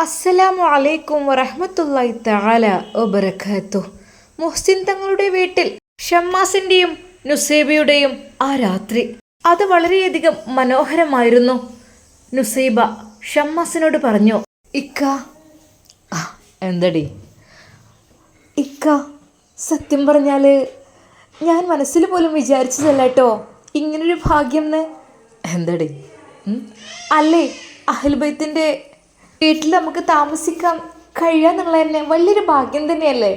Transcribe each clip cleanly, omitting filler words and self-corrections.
അസ്സലാമു അലൈക്കും വറഹ്മത്തുള്ളാഹി തആല വബറകാതുഹു. മുഹ്സിൻ തങ്ങളുടെ വീട്ടിൽ ഷമ്മാസിന്റെയും നുസൈബയുടെയും ആ രാത്രി അത് വളരെയധികം മനോഹരമായിരുന്നു. നുസൈബ ഷമ്മാസിനോട് പറഞ്ഞു, ഇക്ക. എന്തടി ഇക്ക? സത്യം പറഞ്ഞാൽ ഞാൻ മനസ്സിൽ പോലും വിചാരിച്ചതല്ല കേട്ടോ ഇങ്ങനൊരു ഭാഗ്യം എന്ന്. എന്തടി? അല്ലേ, അഹ്ലുബൈത്തിൻ്റെ വീട്ടിൽ നമുക്ക് താമസിക്കാൻ കഴിയാന്നുള്ളത് തന്നെ വലിയൊരു ഭാഗ്യം തന്നെയല്ലേ?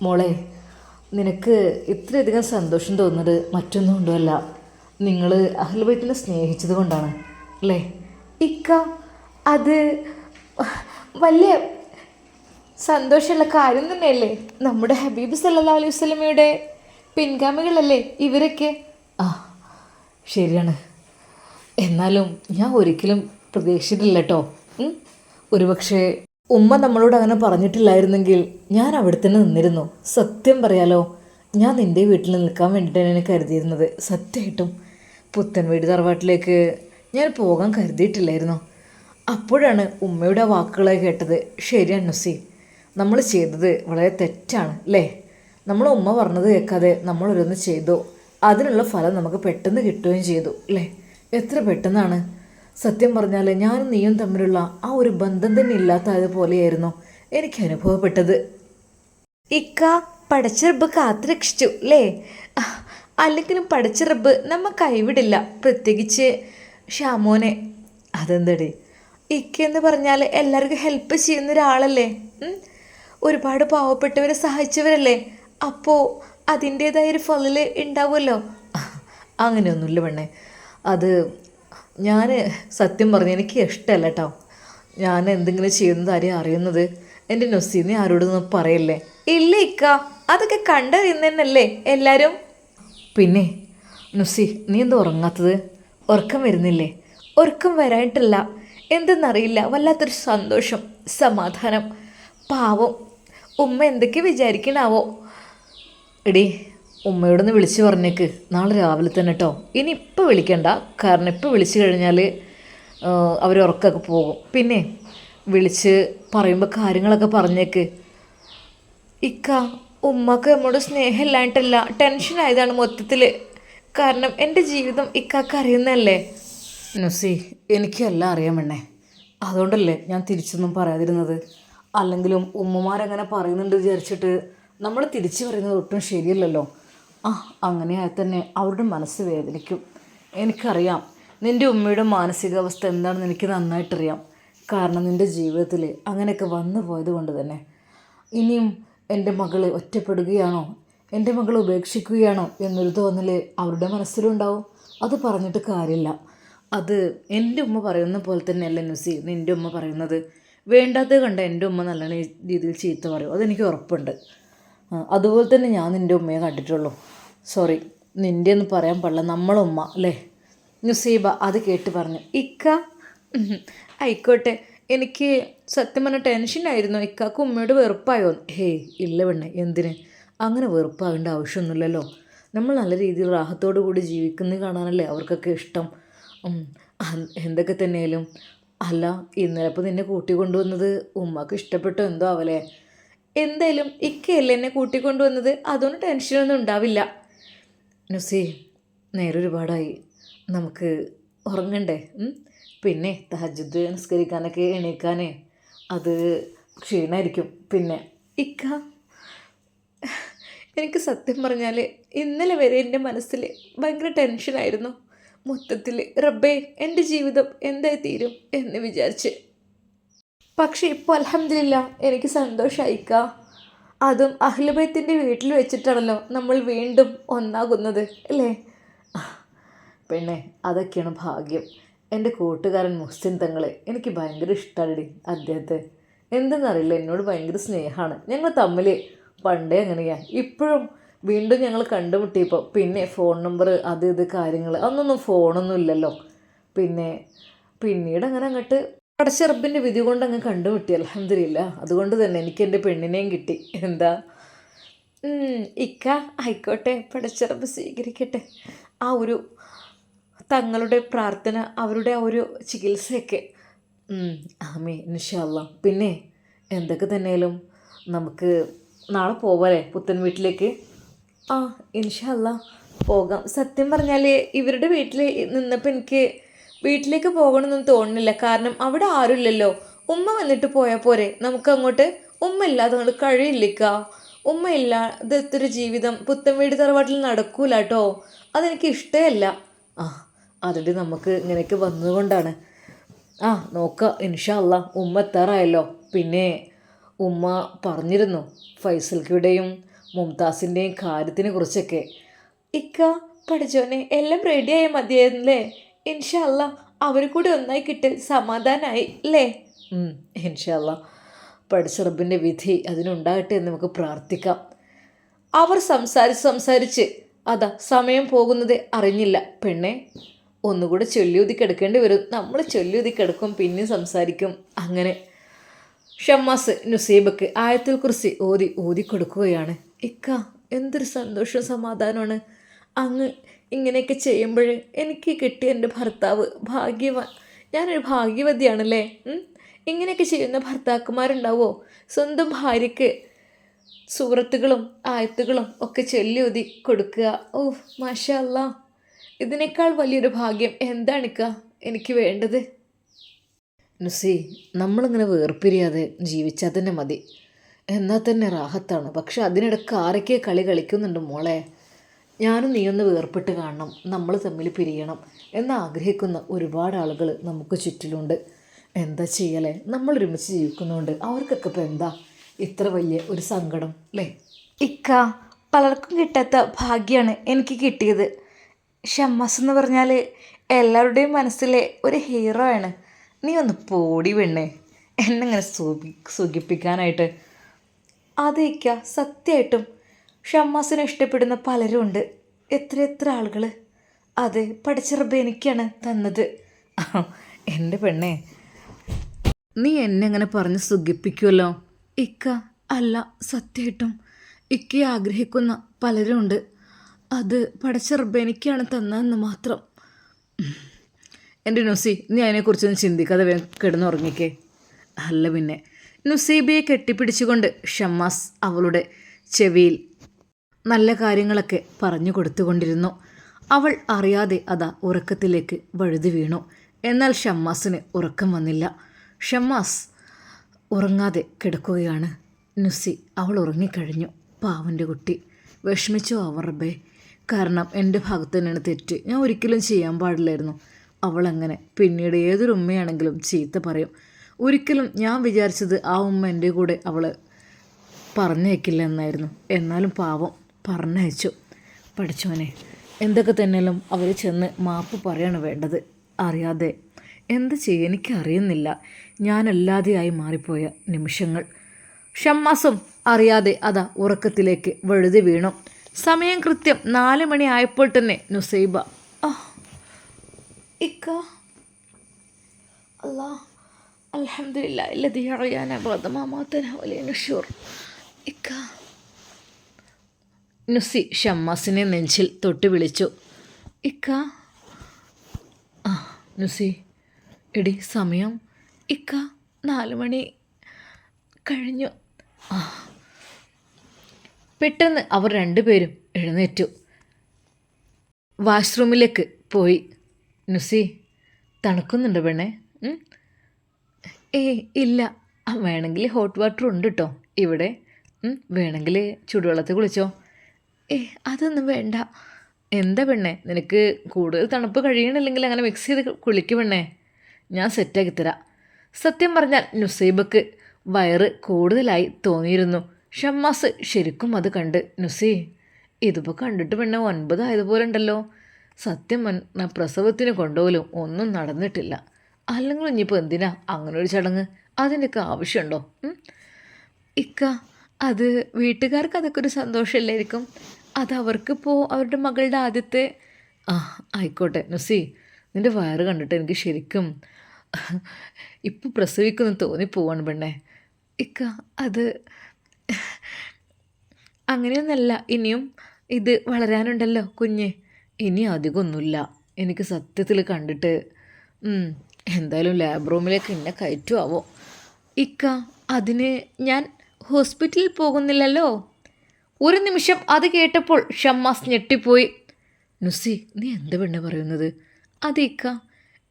മോളെ, നിനക്ക് ഇത്രയധികം സന്തോഷം തോന്നുന്നത് മറ്റൊന്നും കൊണ്ടുമല്ല, നിങ്ങൾ അഹ്ലുബൈത്തിനെ സ്നേഹിച്ചത് കൊണ്ടാണ് അല്ലേ ഇക്ക? അത് വലിയ സന്തോഷമുള്ള കാര്യം തന്നെയല്ലേ. നമ്മുടെ ഹബീബ് സല്ലല്ലാഹു അലൈഹി വസല്ലമയുടെ പിൻഗാമികളല്ലേ ഇവരൊക്കെ. ശരിയാണ്. എന്നാലും ഞാൻ ഒരിക്കലും പ്രതീക്ഷിച്ചിട്ടില്ല കേട്ടോ. ഒരുപക്ഷെ ഉമ്മ നമ്മളോട് അങ്ങനെ പറഞ്ഞിട്ടില്ലായിരുന്നെങ്കിൽ ഞാൻ അവിടെ തന്നെ നിന്നിരുന്നു. സത്യം പറയാലോ, ഞാൻ നിൻ്റെ വീട്ടിൽ നിൽക്കാൻ വേണ്ടിയിട്ടാണ് കരുതിയിരുന്നത്. സത്യമായിട്ടും പുത്തൻവീട് തറവാട്ടിലേക്ക് ഞാൻ പോകാൻ കരുതിയിട്ടില്ലായിരുന്നു. അപ്പോഴാണ് ഉമ്മയുടെ വാക്കുകളെ കേട്ടത്. ശരിയാണ് നുസി, നമ്മൾ ചെയ്തത് വളരെ തെറ്റാണ് അല്ലേ. നമ്മൾ ഉമ്മ പറഞ്ഞത് കേൾക്കാതെ നമ്മളൊരൊന്ന് ചെയ്തു, അതിനുള്ള ഫലം നമുക്ക് പെട്ടെന്ന് കിട്ടുകയും ചെയ്തു അല്ലേ. എത്ര പെട്ടെന്നാണ്. സത്യം പറഞ്ഞാൽ ഞാനും നീയും തമ്മിലുള്ള ആ ഒരു ബന്ധം തന്നെ ഇല്ലാത്തതുപോലെയായിരുന്നു എനിക്ക് അനുഭവപ്പെട്ടത്. ഇക്ക, പടച്ച റബ്ബ് കാത്തുരക്ഷിച്ചു അല്ലേ. അല്ലെങ്കിലും പടച്ച റബ്ബ് നമ്മ കൈവിടില്ല, പ്രത്യേകിച്ച് ഷാമോനെ. അതെന്തടി? ഇക്കെന്ന് പറഞ്ഞാൽ എല്ലാവർക്കും ഹെൽപ്പ് ചെയ്യുന്ന ഒരാളല്ലേ. ഒരുപാട് പാവപ്പെട്ടവരെ സഹായിച്ചവരല്ലേ. അപ്പോൾ അതിൻ്റേതായൊരു ഫലില് ഉണ്ടാവുമല്ലോ. അങ്ങനെയൊന്നുമില്ല പെണ്ണേ. അത് ഞാൻ സത്യം പറഞ്ഞ് എനിക്ക് ഇഷ്ടമല്ല കേട്ടോ. ഞാൻ എന്തെങ്കിലും ചെയ്യുന്നത് ആരെയും അറിയുന്നത്. എൻ്റെ നൊസീനെ ആരോടൊന്നും പറയല്ലേ. ഇല്ല ഇക്ക, അതൊക്കെ കണ്ടറിയുന്നതന്നല്ലേ എല്ലാവരും. പിന്നെ നുസി, നീ എന്താ ഉറങ്ങാത്തത്? ഉറക്കം വരുന്നില്ലേ? ഉറക്കം വരായിട്ടല്ല, എന്തെന്നറിയില്ല, വല്ലാത്തൊരു സന്തോഷം, സമാധാനം. പാവം ഉമ്മ എന്തൊക്കെ വിചാരിക്കണാവോ. എടി, ഉമ്മയോടൊന്ന് വിളിച്ച് പറഞ്ഞേക്ക് നാളെ രാവിലെ തന്നെ കേട്ടോ. ഇനി ഇപ്പോൾ വിളിക്കണ്ട, കാരണം ഇപ്പോൾ വിളിച്ചു കഴിഞ്ഞാൽ അവർ ഉറക്കമൊക്കെ പോകും. പിന്നെ വിളിച്ച് പറയുമ്പോൾ കാര്യങ്ങളൊക്കെ പറഞ്ഞേക്ക്. ഇക്ക, ഉമ്മക്ക് നമ്മോട് സ്നേഹമില്ലായിട്ടല്ല, ടെൻഷനായതാണ് മൊത്തത്തിൽ. കാരണം എൻ്റെ ജീവിതം ഇക്കാക്ക് അറിയുന്നതല്ലേ. നുസി, എനിക്കെല്ലാം അറിയാൻ വേണേ, അതുകൊണ്ടല്ലേ ഞാൻ തിരിച്ചൊന്നും പറയാതിരുന്നത്. അല്ലെങ്കിലും ഉമ്മമാരങ്ങനെ പറയുന്നുണ്ട് വിചാരിച്ചിട്ട് നമ്മൾ തിരിച്ചു പറയുന്നത് ഒട്ടും ശരിയല്ലല്ലോ. അങ്ങനെയായി തന്നെ അവരുടെ മനസ്സ് വേദനിക്കും. എനിക്കറിയാം നിൻ്റെ ഉമ്മയുടെ മാനസികാവസ്ഥ എന്താണെന്ന് എനിക്ക് നന്നായിട്ടറിയാം. കാരണം നിൻ്റെ ജീവിതത്തിൽ അങ്ങനെയൊക്കെ വന്നു പോയത് കൊണ്ട് തന്നെ. ഇനിയും എൻ്റെ മകൾ ഒറ്റപ്പെടുകയാണോ, എൻ്റെ മകൾ ഉപേക്ഷിക്കുകയാണോ എന്നൊരു തോന്നൽ അവരുടെ മനസ്സിലുണ്ടാവും. അത് പറഞ്ഞിട്ട് കാര്യമില്ല. അത് എൻ്റെ ഉമ്മ പറയുന്ന പോലെ തന്നെയല്ല നുസി നിൻ്റെ ഉമ്മ പറയുന്നത്. വേണ്ടാത്തത് കണ്ട എൻ്റെ ഉമ്മ നല്ല രീതിയിൽ ചീത്ത പറയും, അതെനിക്ക് ഉറപ്പുണ്ട്. അതുപോലെ തന്നെ ഞാൻ നിൻ്റെ ഉമ്മയെ കണ്ടിട്ടുള്ളൂ. സോറി, നിൻ്റെ ഒന്നും പറയാൻ പാടില്ല, നമ്മളുമ്മ അല്ലേ. നുസൈബ അത് കേട്ട് പറഞ്ഞു, ഇക്ക. ആയിക്കോട്ടെ, എനിക്ക് സത്യം പറഞ്ഞ ടെൻഷനായിരുന്നു. ഇക്കാക്ക് ഉമ്മയോട് വെറുപ്പായോ? ഹേയ് ഇല്ല പെണ്ണെ, എന്തിന് അങ്ങനെ വെറുപ്പാകേണ്ട ആവശ്യമൊന്നുമില്ലല്ലോ. നമ്മൾ നല്ല രീതിയിൽ റാഹത്തോടു കൂടി ജീവിക്കുന്നത് കാണാനല്ലേ അവർക്കൊക്കെ ഇഷ്ടം. എന്തൊക്കെ തന്നെയാലും അല്ല, ഇന്നലെ ഇപ്പോൾ നിന്നെ കൂട്ടിക്കൊണ്ടുവന്നത് ഉമ്മക്ക് ഇഷ്ടപ്പെട്ടോ എന്തോ ആവലേ. എന്തായാലും ഇക്കയല്ലേ എന്നെ കൂട്ടിക്കൊണ്ടുവന്നത്, അതുകൊണ്ട് ടെൻഷനൊന്നും ഉണ്ടാവില്ല. നുസി, നേരെ ഒരുപാടായി, നമുക്ക് ഉറങ്ങണ്ടേ? പിന്നെ തഹജ്ജുദ് നിസ്കരിക്കാനൊക്കെ എണീക്കാനേ അത് ക്ഷീണമായിരിക്കും. പിന്നെ ഇക്ക, എനിക്ക് സത്യം പറഞ്ഞാൽ ഇന്നലെ വരെ എൻ്റെ മനസ്സിൽ ഭയങ്കര ടെൻഷനായിരുന്നു മൊത്തത്തിൽ. റബ്ബേ, എൻ്റെ ജീവിതം എന്തായി തീരും എന്ന് വിചാരിച്ച്. പക്ഷേ ഇപ്പോൾ അൽഹംദുലില്ലാ എനിക്ക് സന്തോഷമായിക്ക. അതും അഹ്ലുബൈത്തിൻ്റെ വീട്ടിൽ വെച്ചിട്ടാണല്ലോ നമ്മൾ വീണ്ടും ഒന്നാകുന്നത് അല്ലേ. പിന്നെ അതൊക്കെയാണ് ഭാഗ്യം. എൻ്റെ കൂട്ടുകാരൻ മുഹ്സിൻ തങ്ങളെ എനിക്ക് ഭയങ്കര ഇഷ്ടമാണ് അദ്ദേഹത്തെ. എന്തെന്നറിയില്ല, എന്നോട് ഭയങ്കര സ്നേഹമാണ്. ഞങ്ങൾ തമ്മിൽ പണ്ടേ അങ്ങനെയാണ്. ഇപ്പോഴും വീണ്ടും ഞങ്ങൾ കണ്ടുമുട്ടിയപ്പോൾ പിന്നെ ഫോൺ നമ്പർ അത് ഇത് കാര്യങ്ങൾ അന്നൊന്നും ഫോണൊന്നും ഇല്ലല്ലോ. പിന്നെ പിന്നീട് അങ്ങനെ അങ്ങോട്ട് പടച്ച റബ്ബിൻ്റെ വിധി കൊണ്ട് അങ്ങ് കണ്ടുമുട്ടി അൽഹംദുലില്ലാ. അതുകൊണ്ട് തന്നെ എനിക്ക് എൻ്റെ പെണ്ണിനെയും കിട്ടി. എന്താ ഇക്ക, ആയിക്കോട്ടെ, പടച്ച റബ്ബ് സ്വീകരിക്കട്ടെ. ആ ഒരു തങ്ങളുടെ പ്രാർത്ഥന, അവരുടെ ആ ഒരു ചികിത്സയൊക്കെ ആമേ ഇൻഷാ അല്ലാ. പിന്നെ എന്തൊക്കെ തന്നെയാലും നമുക്ക് നാളെ പോവാല്ലേ പുത്തൻ വീട്ടിലേക്ക്? ആ ഇൻഷാ അല്ലാ പോകാം. സത്യം പറഞ്ഞാൽ ഇവരുടെ വീട്ടിൽ നിന്നപ്പോൾ എനിക്ക് വീട്ടിലേക്ക് പോകണമെന്നൊന്നും തോന്നുന്നില്ല. കാരണം അവിടെ ആരുമില്ലല്ലോ. ഉമ്മ വന്നിട്ട് പോയാൽ പോരെ നമുക്കങ്ങോട്ട്? ഉമ്മ ഇല്ലാതെ അങ്ങോട്ട് കഴിയില്ലിക്ക. ഉമ്മ ഇല്ലാതൊരു ജീവിതം പുത്തൻ വീട് തറവാട്ടിൽ നടക്കൂല കേട്ടോ. അതെനിക്ക് ഇഷ്ടമല്ല. ആ അതിൻ്റെ നമുക്ക് ഇങ്ങനെയൊക്കെ വന്നതുകൊണ്ടാണ്. ആ നോക്കാം ഇൻഷാ അല്ലാ. ഉമ്മ എത്താറായല്ലോ. പിന്നെ ഉമ്മ പറഞ്ഞിരുന്നു ഫൈസൽക്കയുടെയും മുംതാസിൻ്റെയും കാര്യത്തിനെ കുറിച്ചൊക്കെ. ഇക്ക പഠിച്ചോനെ എല്ലാം റെഡിയായ മതിയായിരുന്നല്ലേ? ഇൻഷാ അല്ലാ അവർ കൂടി ഒന്നായി കിട്ടിൽ സമാധാനമായി അല്ലേ? ഇൻഷാ അല്ലാ പഠിച്ച റബ്ബിൻ്റെ വിധി അതിനുണ്ടാകട്ടെ എന്ന് നമുക്ക് പ്രാർത്ഥിക്കാം. അവർ സംസാരിച്ച് അതാ സമയം പോകുന്നത് അറിഞ്ഞില്ല. പെണ്ണെ ഒന്നുകൂടെ ചൊല്ലിയൂതി കിടക്കേണ്ടി വരും. നമ്മൾ ചൊല്ലിയൂതി കിടക്കും, പിന്നെയും സംസാരിക്കും. അങ്ങനെ ഷമ്മാസ് നുസൈബക്ക് ആയത്തുൽ കുർസി ഓതി കൊടുക്കുകയാണ്. ഇക്ക എന്തൊരു സന്തോഷവും സമാധാനമാണ് അങ്ങ് ഇങ്ങനെയൊക്കെ ചെയ്യുമ്പോൾ. എനിക്ക് കിട്ടിയ എൻ്റെ ഭർത്താവ് ഭാഗ്യവാൻ. ഞാനൊരു ഭാഗ്യവതിയാണല്ലേ. ഇങ്ങനെയൊക്കെ ചെയ്യുന്ന ഭർത്താക്കന്മാരുണ്ടാവോ? സ്വന്തം ഭാര്യയ്ക്ക് സൂറത്തുകളും ആയത്തുകളും ഒക്കെ ചൊല്ലിയൊതി കൊടുക്കുക. ഓ മാഷാ അല്ലാ, ഇതിനേക്കാൾ വലിയൊരു ഭാഗ്യം എന്താണിക്ക എനിക്ക് വേണ്ടത്? നുസി, നമ്മളിങ്ങനെ വേർപിരിയാതെ ജീവിച്ചാൽ തന്നെ മതി. എന്നാൽ തന്നെ റാഹത്താണ്. പക്ഷെ അതിനിടയ്ക്ക് ആരൊക്കെ കളി കളിക്കുന്നുണ്ട് മോളെ. ഞാനും നീയൊന്ന് വേർപെട്ട് കാണണം, നമ്മൾ തമ്മിൽ പിരിയണം എന്നാഗ്രഹിക്കുന്ന ഒരുപാട് ആളുകൾ നമുക്ക് ചുറ്റിലുണ്ട്. എന്താ ചെയ്യലേ, നമ്മൾ ഒരുമിച്ച് ജീവിക്കുന്നതുകൊണ്ട് അവർക്കൊക്കെ ഇപ്പം എന്താ ഇത്ര വലിയ ഒരു സങ്കടം അല്ലേ? ഇക്ക പലർക്കും കിട്ടാത്ത ഭാഗ്യമാണ് എനിക്ക് കിട്ടിയത്. ഷമ്മാസ് എന്ന് പറഞ്ഞാൽ എല്ലാവരുടെയും മനസ്സിലെ ഒരു ഹീറോ ആണ്. നീ ഒന്ന് പോടി പെണ്ണേ എന്നെങ്ങനെ സുഖിപ്പിക്കാനായിട്ട്. അതേക്ക സത്യമായിട്ടും ഷമ്മാസിനെ ഇഷ്ടപ്പെടുന്ന പലരും ഉണ്ട്. എത്ര ആളുകൾ. അതെ പഠിച്ച റബ്ബ് എനിക്കാണ് തന്നത്. എൻ്റെ പെണ്ണേ നീ എന്നെ അങ്ങനെ പറഞ്ഞ് സുഖിപ്പിക്കുമല്ലോ. ഇക്ക അല്ല, സത്യമായിട്ടും ഇക്ക ആഗ്രഹിക്കുന്ന പലരും ഉണ്ട്. അത് പഠിച്ച റബ്ബ് എനിക്കാണ് തന്നതെന്ന് മാത്രം. എൻ്റെ നുസി, നീ അതിനെക്കുറിച്ചൊന്നും ചിന്തിക്കാതെ കിടന്നുറങ്ങിക്കേ. അല്ല പിന്നെ നുസൈബയെ കെട്ടിപ്പിടിച്ചുകൊണ്ട് ഷമ്മാസ് അവളുടെ ചെവിയിൽ നല്ല കാര്യങ്ങളൊക്കെ പറഞ്ഞു കൊടുത്തുകൊണ്ടിരുന്നു. അവൾ അറിയാതെ അതാ ഉറക്കത്തിലേക്ക് വഴുതി വീണു. എന്നാൽ ഷമ്മാസിന് ഉറക്കം വന്നില്ല. ഷമ്മാസ് ഉറങ്ങാതെ കിടക്കുകയാണ്. നുസി അവൾ ഉറങ്ങിക്കഴിഞ്ഞു. പാവൻ്റെ കുട്ടി. വിഷമിച്ചോ അവർ റബ്ബേ. കാരണം എൻ്റെ ഭാഗത്ത് തന്നെയാണ് തെറ്റ്. ഞാൻ ഒരിക്കലും ചെയ്യാൻ പാടില്ലായിരുന്നു. അവളങ്ങനെ പിന്നീട് ഏതൊരു ഉമ്മയാണെങ്കിലും ചീത്ത പറയും. ഒരിക്കലും ഞാൻ വിചാരിച്ചത് ആ ഉമ്മ എൻ്റെ കൂടെ അവൾ പറഞ്ഞയക്കില്ല എന്നായിരുന്നു. എന്നാലും പാവം പറഞ്ഞയച്ചു. പഠിച്ചോനെ എന്തൊക്കെ തന്നെയാലും അവർ ചെന്ന് മാപ്പ് പറയാണ് വേണ്ടത്. അറിയാതെ എന്ത് ചെയ്യും എനിക്കറിയുന്നില്ല. ഞാനല്ലാതെയായി മാറിപ്പോയ നിമിഷങ്ങൾ. ഷമ്മാസും അറിയാതെ അതാ ഉറക്കത്തിലേക്ക് വഴുതി വീണു. സമയം കൃത്യം 4 മണി ആയപ്പോൾ തന്നെ നുസൈബ ഇക്ക അല്ലാ അൽഹംദുലില്ലാ അല്ലദീ അഹ്യാനാ ബഅദ മാ മാതനാ വലൈ നുശൂർ. ഇക്ക നുസി ഷമ്മാസിനെ നെഞ്ചിൽ തൊട്ട് വിളിച്ചു. ഇക്ക. ആ നുസി എടി സമയം. ഇക്ക 4 മണി കഴിഞ്ഞു. പെട്ടെന്ന് അവർ രണ്ടുപേരും എഴുന്നേറ്റു. വാഷ്റൂമിലേക്ക് പോയി. നുസി തണുക്കുന്നുണ്ട് പെണ്ണേ? ഇല്ല. വേണമെങ്കിൽ ഹോട്ട് വാട്ടർ ഉണ്ട് കേട്ടോ ഇവിടെ. വേണമെങ്കിൽ ചൂടുവെള്ളത്തിൽ കുളിച്ചോ. അതൊന്നും വേണ്ട. എന്താ പെണ്ണേ, നിനക്ക് കൂടുതൽ തണുപ്പ് കഴിയണില്ലെങ്കിൽ അങ്ങനെ മിക്സ് ചെയ്ത് കുളിക്ക് പെണ്ണേ, ഞാൻ സെറ്റാക്കി തരാം. സത്യം പറഞ്ഞാൽ നുസൈബക്ക് വയറ് കൂടുതലായി തോന്നിയിരുന്നു. ഷമ്മാസ് ശരിക്കും അത് കണ്ട്. നുസി ഇതിപ്പോൾ കണ്ടിട്ട് പെണ്ണെ 9 ആയതുപോലെ ഉണ്ടല്ലോ. സത്യം പ്രസവത്തിന് കൊണ്ടുപോലും ഒന്നും നടന്നിട്ടില്ല. അല്ലെങ്കിൽ ഇനിയിപ്പോൾ എന്തിനാ അങ്ങനെ ഒരു ചടങ്ങ്? അതിൻ്റെയൊക്കെ ആവശ്യമുണ്ടോ? ഇക്ക അത് വീട്ടുകാർക്ക് അതൊക്കെ ഒരു സന്തോഷമല്ലായിരിക്കും. അത് അവർക്കിപ്പോൾ അവരുടെ മകളുടെ ആദ്യത്തെ ആയിക്കോട്ടെ. നുസി നിൻ്റെ വയറ് കണ്ടിട്ട് എനിക്ക് ശരിക്കും ഇപ്പം പ്രസവിക്കുമെന്ന് തോന്നിപ്പോവാണ് പെണ്ണെ. ഇക്ക അത് അങ്ങനെയൊന്നല്ല. ഇനിയും ഇത് വളരാനുണ്ടല്ലോ കുഞ്ഞ്. ഇനി അധികമൊന്നുമില്ല. എനിക്ക് സത്യത്തിൽ കണ്ടിട്ട് എന്തായാലും ലാബ് റൂമിലേക്ക് എന്നെ കയറ്റുമാവോ? ഇക്ക, അതിന് ഞാൻ ഹോസ്പിറ്റലിൽ പോകുന്നില്ലല്ലോ. ഒരു നിമിഷം അത് കേട്ടപ്പോൾ ഷമ്മാസ് ഞെട്ടിപ്പോയി. നുസി, നീ എന്താ പെണ്ണെ പറയുന്നത്? അതെ ഇക്ക,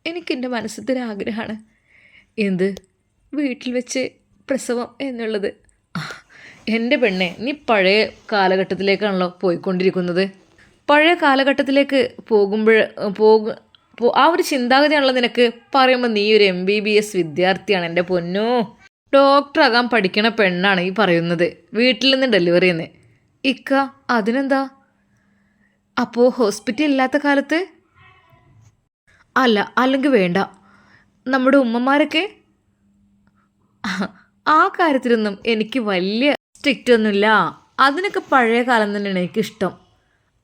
എനിക്കെൻ്റെ മനസ്സിലൊരാഗ്രഹമാണ്. എന്ത്? വീട്ടിൽ വെച്ച് പ്രസവം എന്നുള്ളത്. എൻ്റെ പെണ്ണെ, നീ പഴയ കാലഘട്ടത്തിലേക്കാണല്ലോ പോയിക്കൊണ്ടിരിക്കുന്നത്. പഴയ കാലഘട്ടത്തിലേക്ക് ആ ഒരു ചിന്താഗതിയാണല്ലോ നിനക്ക്. പറയുമ്പോൾ നീ ഒരു MBBS വിദ്യാർത്ഥിയാണ് എൻ്റെ പൊന്നോ. ഡോക്ടറാകാൻ പഠിക്കണ പെണ്ണാണ് ഈ പറയുന്നത്. വീട്ടിൽ നിന്ന് ഡെലിവറി ചെയ്യുന്നത്. ഇക്ക, അതിനെന്താ? അപ്പോൾ ഹോസ്പിറ്റൽ ഇല്ലാത്ത കാലത്ത്? അല്ല, അല്ലെങ്കിൽ വേണ്ട. നമ്മുടെ ഉമ്മമാരൊക്കെ ആ കാര്യത്തിലൊന്നും എനിക്ക് വലിയ സ്ട്രിക്റ്റ് ഒന്നുമില്ല. അതിനൊക്കെ പഴയ കാലം തന്നെയാണ് എനിക്കിഷ്ടം.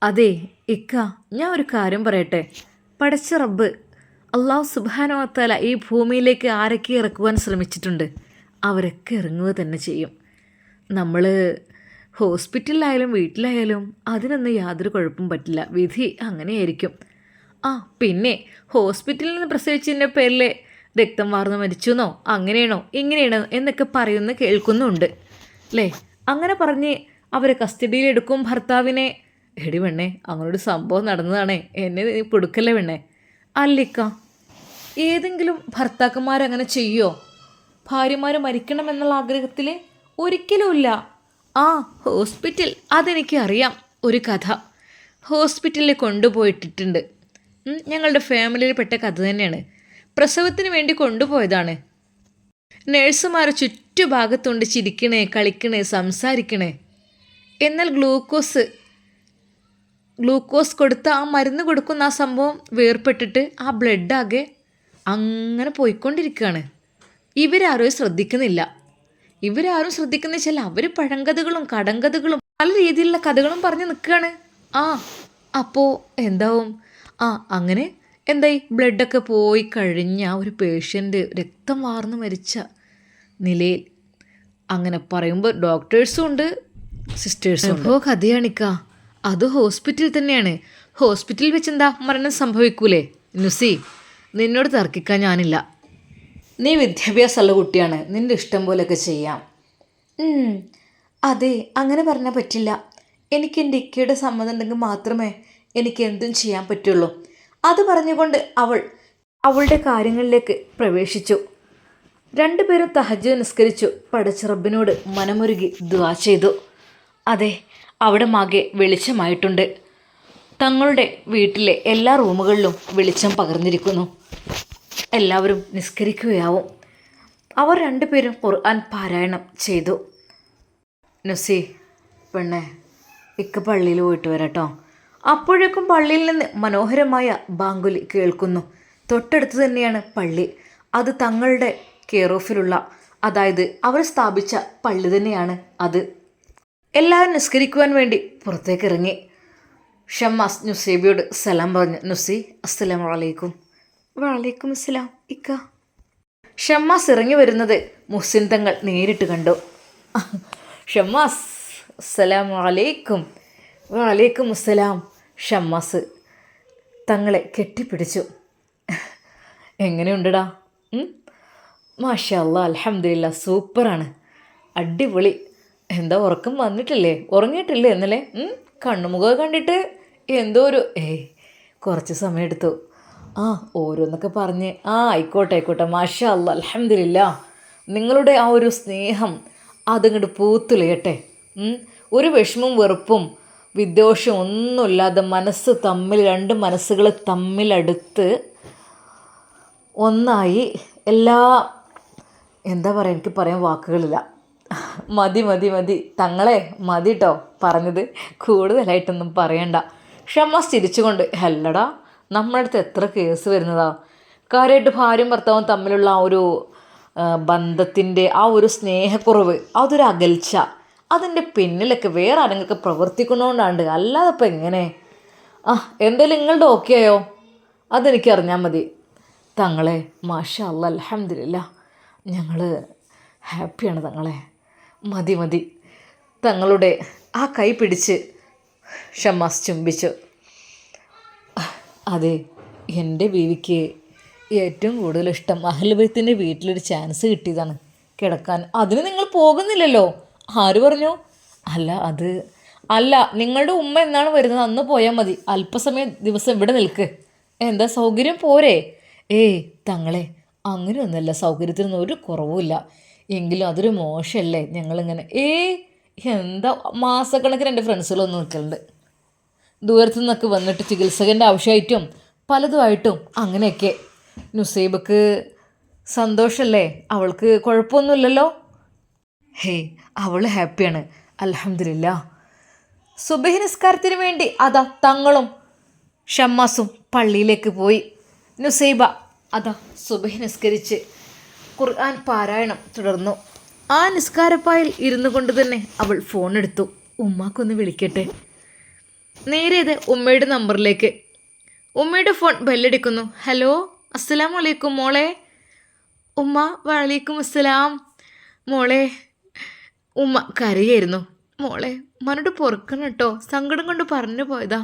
അതെ ഇക്ക, ഞാൻ ഒരു കാര്യം പറയട്ടെ. പടച്ച റബ്ബ് അള്ളാഹു സുബ്ഹാനഹു വ തആല ഈ ഭൂമിയിലേക്ക് ആരൊക്കെ ഇറക്കുവാൻ ശ്രമിച്ചിട്ടുണ്ട്, അവരൊക്കെ ഇറങ്ങുക തന്നെ ചെയ്യും. നമ്മൾ ഹോസ്പിറ്റലിലായാലും വീട്ടിലായാലും അതിനൊന്നും യാതൊരു കുഴപ്പവും പറ്റില്ല. വിധി അങ്ങനെയായിരിക്കും. പിന്നെ ഹോസ്പിറ്റലിൽ നിന്ന് പ്രസവിച്ചതിൻ്റെ പേരിൽ രക്തം വാർന്ന് മരിച്ചു എന്നോ അങ്ങനെയാണോ ഇങ്ങനെയാണോ എന്നൊക്കെ പറയുന്ന കേൾക്കുന്നുണ്ട് അല്ലേ? അങ്ങനെ പറഞ്ഞ് അവരെ കസ്റ്റഡിയിലെടുക്കും ഭർത്താവിനെ. എടി പെണ്ണെ, അങ്ങനൊരു സംഭവം നടന്നതാണേ, എന്നെ കൊടുക്കല്ലേ പെണ്ണെ. അല്ലിക്ക, ഏതെങ്കിലും ഭർത്താക്കന്മാരങ്ങനെ ചെയ്യുമോ? ഭാര്യമാർ മരിക്കണമെന്നുള്ള ആഗ്രഹത്തിൽ? ഒരിക്കലുമില്ല. ഹോസ്പിറ്റൽ, അതെനിക്ക് അറിയാം ഒരു കഥ. ഹോസ്പിറ്റലിൽ കൊണ്ടുപോയിട്ടിട്ടുണ്ട്. ഞങ്ങളുടെ ഫാമിലിയിൽ പെട്ട കഥ തന്നെയാണ്. പ്രസവത്തിന് വേണ്ടി കൊണ്ടുപോയതാണ്. നേഴ്സുമാർ ചുറ്റുഭാഗത്തുണ്ട്, ചിരിക്കണേ, കളിക്കണേ, സംസാരിക്കണേ. എന്നാൽ ഗ്ലൂക്കോസ് കൊടുത്ത് ആ മരുന്ന് കൊടുക്കുന്ന ആ സംഭവം വേർപെട്ടിട്ട് ആ ബ്ലഡാകെ അങ്ങനെ പോയിക്കൊണ്ടിരിക്കുകയാണ്. ഇവരാരും ശ്രദ്ധിക്കുന്നില്ല. വെച്ചാൽ അവർ പഴങ്കഥകളും കടങ്കഥകളും പല രീതിയിലുള്ള കഥകളും പറഞ്ഞ് നിൽക്കുകയാണ്. അപ്പോൾ എന്താവും? അങ്ങനെ എന്തായി? ബ്ലഡൊക്കെ പോയി കഴിഞ്ഞ ഒരു പേഷ്യൻ്റ് രക്തം വാർന്ന് മരിച്ച നിലയിൽ. അങ്ങനെ പറയുമ്പോൾ ഡോക്ടേഴ്സും ഉണ്ട്, സിസ്റ്റേഴ്സും ഉണ്ട്. കഥയാണിക്ക. അത് ഹോസ്പിറ്റലിൽ തന്നെയാണ്. ഹോസ്പിറ്റലിൽ വെച്ചെന്താ മരണം സംഭവിക്കൂലേ? നുസി, നിന്നോട് തർക്കിക്കാൻ ഞാനില്ല. നീ വിദ്യാഭ്യാസമുള്ള കുട്ടിയാണ്, നിൻ്റെ ഇഷ്ടം പോലെയൊക്കെ ചെയ്യാം. അതെ, അങ്ങനെ പറഞ്ഞാൽ പറ്റില്ല. എനിക്ക് എൻ്റെ ഇക്കയുടെ സമ്മതം ഉണ്ടെങ്കിൽ മാത്രമേ എനിക്ക് എന്തും ചെയ്യാൻ പറ്റുള്ളൂ. അത് പറഞ്ഞുകൊണ്ട് അവളുടെ കാര്യങ്ങളിലേക്ക് പ്രവേശിച്ചു. രണ്ടുപേരും തഹജ്ജുദ് നിസ്കരിച്ചു. പടച്ച റബ്ബിനോട് മനമുരുകി ദുആ ചെയ്തു. അതെ, അവിടെ മാകെ വെളിച്ചമായിട്ടുണ്ട്. തങ്ങളുടെ വീട്ടിലെ എല്ലാ റൂമുകളിലും വെളിച്ചം പകർന്നിരിക്കുന്നു. എല്ലാവരും നിസ്കരിക്കുകയാവും. അവർ രണ്ടുപേരും ഖുർആൻ പാരായണം ചെയ്തു. നുസി പെണ്ണെ, ഇക്ക പള്ളിയിൽ പോയിട്ട് വരാട്ടോ. അപ്പോഴേക്കും പള്ളിയിൽ നിന്ന് മനോഹരമായ ബാങ്കുലി കേൾക്കുന്നു. തൊട്ടടുത്ത് തന്നെയാണ് പള്ളി. അത് തങ്ങളുടെ കെയർ ഓഫിലുള്ള, അതായത് അവർ സ്ഥാപിച്ച പള്ളി തന്നെയാണ് അത്. എല്ലാവരും നിസ്കരിക്കുവാൻ വേണ്ടി പുറത്തേക്ക് ഇറങ്ങി. ഷമ്മാസ് നുസൈബിയോട് സലാം പറഞ്ഞു. നുസി, അസ്സലാമു അലൈക്കും. വലൈക്കും അസ്സലാം ഇക്ക. ഷമ്മാസ് ഇറങ്ങി വരുന്നത് മുഹ്സിൻ തങ്ങൾ നേരിട്ട് കണ്ടു. ഷമ്മാസ്, അസ്സലാമു അലൈക്കും. വലൈക്കും അസ്സലാം. ഷമ്മാസ് തങ്ങളെ കെട്ടിപ്പിടിച്ചു. എങ്ങനെയുണ്ടടാ? മാഷാ അല്ലാ, അൽഹംദുലില്ലാ, സൂപ്പറാണ്, അടിപൊളി. എന്താ ഉറക്കം വന്നിട്ടില്ലേ? ഉറങ്ങിയിട്ടില്ലേ ഇന്നലെ? കണ്ണുമുഖം കണ്ടിട്ട് എന്തോ ഒരു കുറച്ച് സമയം എടുത്തു. ഓരോന്നൊക്കെ പറഞ്ഞ് ആയിക്കോട്ടെ, മാഷാ അല്ലാ, അൽഹംദുലില്ലാ. നിങ്ങളുടെ ആ ഒരു സ്നേഹം അതങ്ങോട്ട് പൂത്തുലയട്ടെ. ഒരു വിഷമവും വെറുപ്പും വിദ്വേഷവും ഒന്നുമില്ലാതെ രണ്ട് മനസ്സുകൾ തമ്മിലടുത്ത് ഒന്നായി എന്താ പറയുക, എനിക്ക് പറയാൻ വാക്കുകളില്ല. മതി തങ്ങളെ, മതി കേട്ടോ പറഞ്ഞത്, കൂടുതലായിട്ടൊന്നും പറയണ്ട. ഷമ്മാസ് ചിരിച്ചുകൊണ്ട്, ഹല്ലടാ, നമ്മുടെ അടുത്ത് എത്ര കേസ് വരുന്നതാ. കാര്യമായിട്ട് ഭാര്യയും ഭർത്താവും തമ്മിലുള്ള ആ ഒരു ബന്ധത്തിൻ്റെ ആ ഒരു സ്നേഹക്കുറവ്, അതൊരു അകൽച്ച, അതിൻ്റെ പിന്നിലൊക്കെ വേറെ ആരെങ്കിലൊക്കെ പ്രവർത്തിക്കുന്നതുകൊണ്ടാണ്ട്. അല്ലാതെ ഇപ്പം എങ്ങനെ? എന്തായാലും നിങ്ങളുടെ ഓക്കെ ആയോ? അതെനിക്കറിഞ്ഞാൽ മതി. തങ്ങളെ, മാഷാ അല്ലാ, അൽഹംദുലില്ലാ, ഞങ്ങൾ ഹാപ്പിയാണ് തങ്ങളെ. മതി. തങ്ങളുടെ ആ കൈ പിടിച്ച് ഷമ്മാസ് ചുംബിച്ചു. അതെ, എൻ്റെ ബീവിക്ക് ഏറ്റവും കൂടുതൽ ഇഷ്ടം അഹ്ലു ബൈത്തിൻ്റെ വീട്ടിലൊരു ചാൻസ് കിട്ടിയതാണ് കിടക്കാൻ. അതിന് നിങ്ങൾ പോകുന്നില്ലല്ലോ. ആര് പറഞ്ഞു? അല്ല നിങ്ങളുടെ ഉമ്മ എന്നാണ് വരുന്നത് അന്ന് പോയാൽ മതി. അല്പസമയം ദിവസം ഇവിടെ നിൽക്ക്. എന്താ സൗകര്യം പോരെ? ഏയ് തങ്ങളെ, അങ്ങനെയൊന്നുമല്ല, സൗകര്യത്തിനൊന്നും ഒരു കുറവുമില്ല. എങ്കിലും അതൊരു മോശമല്ലേ ഞങ്ങളിങ്ങനെ. എന്താ, മാസക്കണക്കിന് എൻ്റെ ഫ്രണ്ട്സുകളൊന്നും നിൽക്കലുണ്ട്. ദൂരത്തു നിന്നൊക്കെ വന്നിട്ട് ചികിത്സകൻ്റെ ആവശ്യമായിട്ടും പലതുമായിട്ടും അങ്ങനെയൊക്കെ. നുസൈബക്ക് സന്തോഷമല്ലേ? അവൾക്ക് കുഴപ്പമൊന്നുമില്ലല്ലോ? അവൾ ഹാപ്പിയാണ്, അൽഹംദുലില്ലാ. സുബഹി നിസ്കാരത്തിന് വേണ്ടി അതാ തങ്ങളും ഷമ്മാസും പള്ളിയിലേക്ക് പോയി. നുസൈബ അതാ സുബഹി നിസ്കരിച്ച് ഖുർആൻ പാരായണം തുടർന്നു. ആ നിസ്കാരപ്പായിൽ ഇരുന്നു കൊണ്ട് തന്നെ അവൾ ഫോണെടുത്തു. ഉമ്മാക്കൊന്ന് വിളിക്കട്ടെ. നേരെ ഉമ്മയുടെ നമ്പറിലേക്ക്. ഉമ്മയുടെ ഫോൺ ബെല്ലടിക്കുന്നു. ഹലോ, അസ്സലാമു അലൈക്കും മോളെ. ഉമ്മ, വലൈക്കും അസ്സലാം മോളെ. ഉമ്മ കരയായിരുന്നു. മോളെ, ഉമ്മനോട് പൊറുക്കണം കേട്ടോ, സങ്കടം കൊണ്ട് പറഞ്ഞു പോയതാ.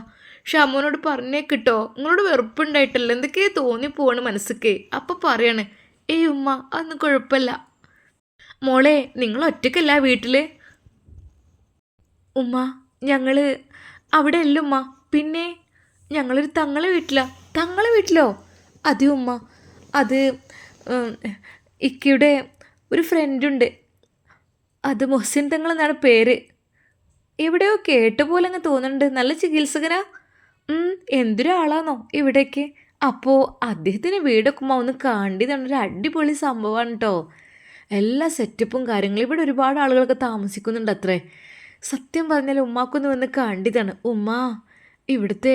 ഷമ്മുനോട് പറഞ്ഞേക്കിട്ടോ, നിങ്ങളോട് വെറുപ്പുണ്ടായിട്ടല്ല, എന്തൊക്കെയാ തോന്നിപ്പോവാണ് മനസ്സൊക്കെ. അപ്പം പറയാണ്, ഉമ്മ അതൊന്നും കുഴപ്പമില്ല മോളെ. നിങ്ങൾ ഒറ്റയ്ക്കല്ല വീട്ടിൽ? ഉമ്മ, ഞങ്ങൾ അവിടെ അല്ല ഉമ്മ, പിന്നെ ഞങ്ങളൊരു തങ്ങളെ വീട്ടിലാ. തങ്ങളെ വീട്ടിലോ? അതെ ഉമ്മ, അത് ഇക്കയുടെ ഒരു ഫ്രണ്ടുണ്ട്, അത് മുഹസിൻ തങ്ങൾ എന്നാണ് പേര്. എവിടെയോ കേട്ട പോലെ അങ്ങ് തോന്നുന്നുണ്ട്. നല്ല ചികിത്സകനാ. എന്തൊരാളാണോ ഇവിടേക്ക്. അപ്പോൾ അദ്ദേഹത്തിന് വീടൊക്കെ ഒന്ന് കാണ്ടിയതാണ്. ഒരു അടിപൊളി സംഭവമാണ് കേട്ടോ. എല്ലാ സെറ്റപ്പും കാര്യങ്ങളും. ഇവിടെ ഒരുപാട് ആളുകളൊക്കെ താമസിക്കുന്നുണ്ട് അത്രേ. സത്യം പറഞ്ഞാൽ ഉമ്മാക്കൊന്ന് വന്ന് കാണ്ടിയതാണ്. ഉമ്മ, ഇവിടുത്തെ